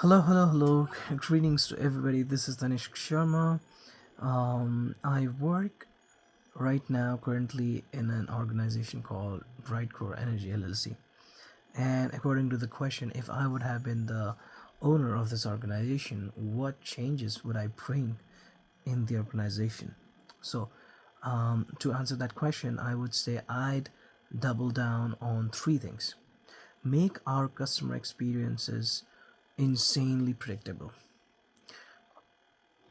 Hello. Greetings to everybody. This is Tanishq Sharma. I work right now currently in an organization called Brightcore Energy LLC. And according to the question, if I would have been the owner of this organization, what changes would I bring in the organization? So, to answer that question, I would say I'd double down on three things: make our customer experiences insanely predictable.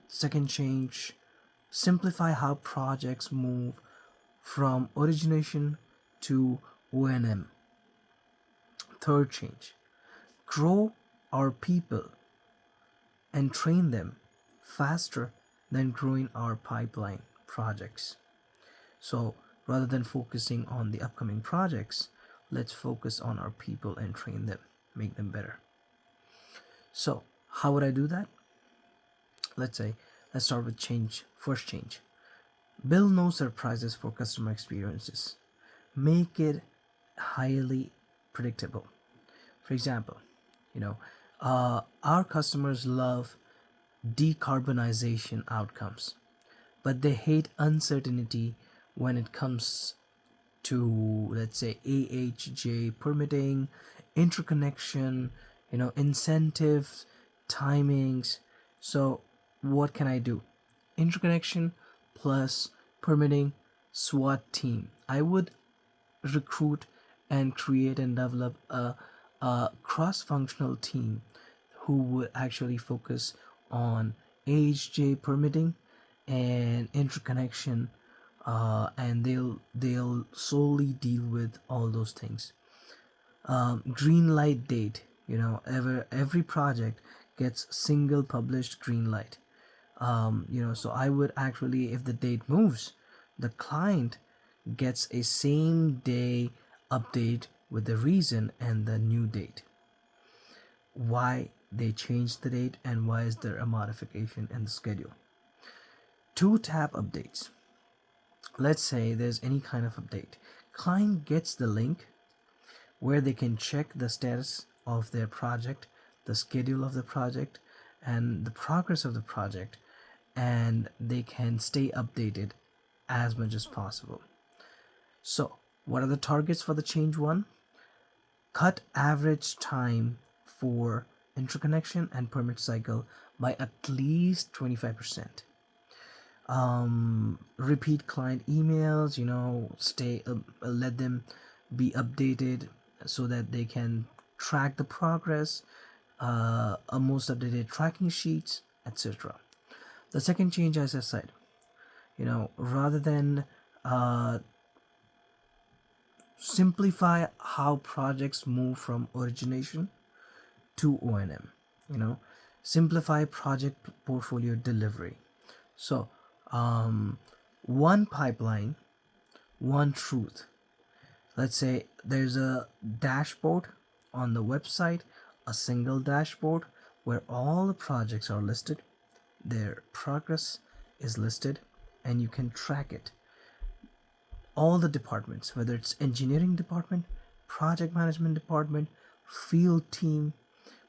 Second change, simplify how projects move from origination to O&M. Third change, grow our people and train them faster than growing our pipeline projects. So rather than focusing on the upcoming projects, let's focus on our people and train them, make them better. So, how would I do that? Let's say, let's start with change. First change, build no surprises for customer experiences. Make it highly predictable. For example, you know, our customers love decarbonization outcomes, but they hate uncertainty when it comes to, let's say, AHJ permitting, interconnection, incentives, timings. So what can I do? Interconnection plus permitting, SWAT team. I would recruit and create and develop a cross-functional team who would actually focus on AHJ permitting and interconnection, and they'll solely deal with all those things. Green light date. Every project gets single published green light. So I would actually, if the date moves, the client gets a same day update with the reason and the new date, why they changed the date, and why is there a modification in the schedule. Two tab updates. Let's say there's any kind of update, client gets the link where they can check the status of their project, the schedule of the project, and the progress of the project, and they can stay updated as much as possible. So, what are the targets for the change one? Cut average time for interconnection and permit cycle by at least 25%. Repeat client emails, stay let them be updated so that they can track the progress, a most updated tracking sheets, etc. The second change, as I said, rather than simplify how projects move from origination to O&M. Simplify project portfolio delivery. So, one pipeline, one truth. Let's say there's a dashboard on the website, a single dashboard where all the projects are listed, their progress is listed, and you can track it. All the departments, whether it's engineering department, project management department, field team,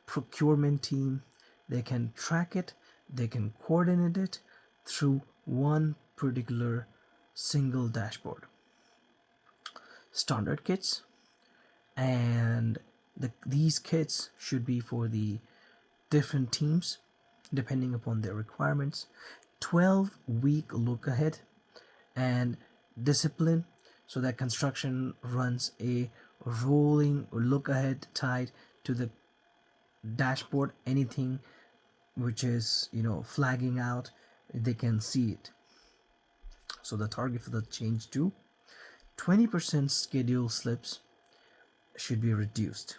procurement team, they can track it, they can coordinate it through one particular single dashboard. Standard kits, and these kits should be for the different teams depending upon their requirements. 12-week look ahead and discipline, so that construction runs a rolling look ahead tied to the dashboard. Anything which is flagging out, they can see it. So the target for the change to 20% schedule slips should be reduced.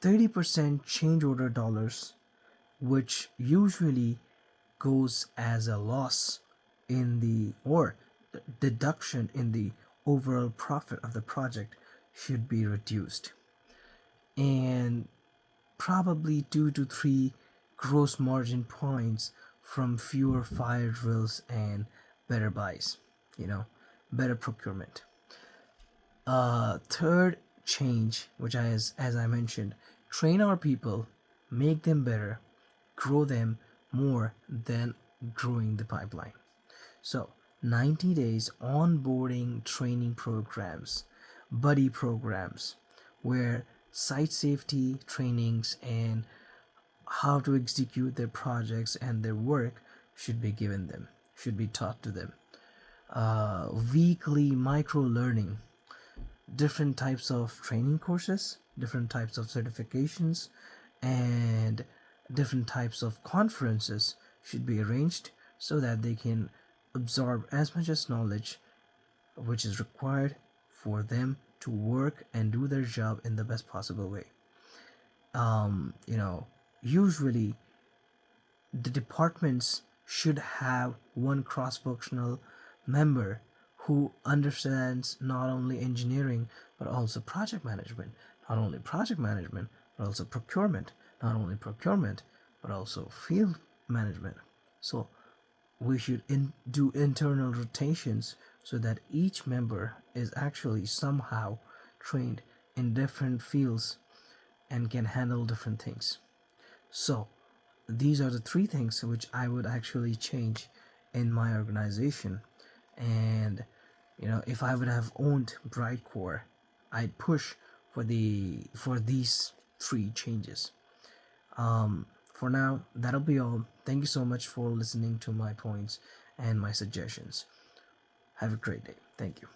30% change order dollars, which usually goes as a loss in the or deduction in the overall profit of the project, should be reduced. And probably 2 to 3 gross margin points from fewer fire drills and better buys, better procurement. Third change, which as I mentioned, train our people make them better, grow them more than growing the pipeline. So 90 days onboarding training programs, buddy programs, where site safety trainings and how to execute their projects and their work should be given them, should be taught to them. Weekly micro learning, different types of training courses, different types of certifications, and different types of conferences should be arranged so that they can absorb as much as knowledge which is required for them to work and do their job in the best possible way. You know, usually the departments should have one cross functional member who understands not only engineering but also project management, not only project management but also procurement, not only procurement but also field management. So we should do internal rotations so that each member is actually somehow trained in different fields and can handle different things. So these are the three things which I would actually change in my organization. And if I would have owned Brightcore, I'd push for these three changes. For now, that'll be all. Thank you so much for listening to my points and my suggestions. Have a great day. Thank you.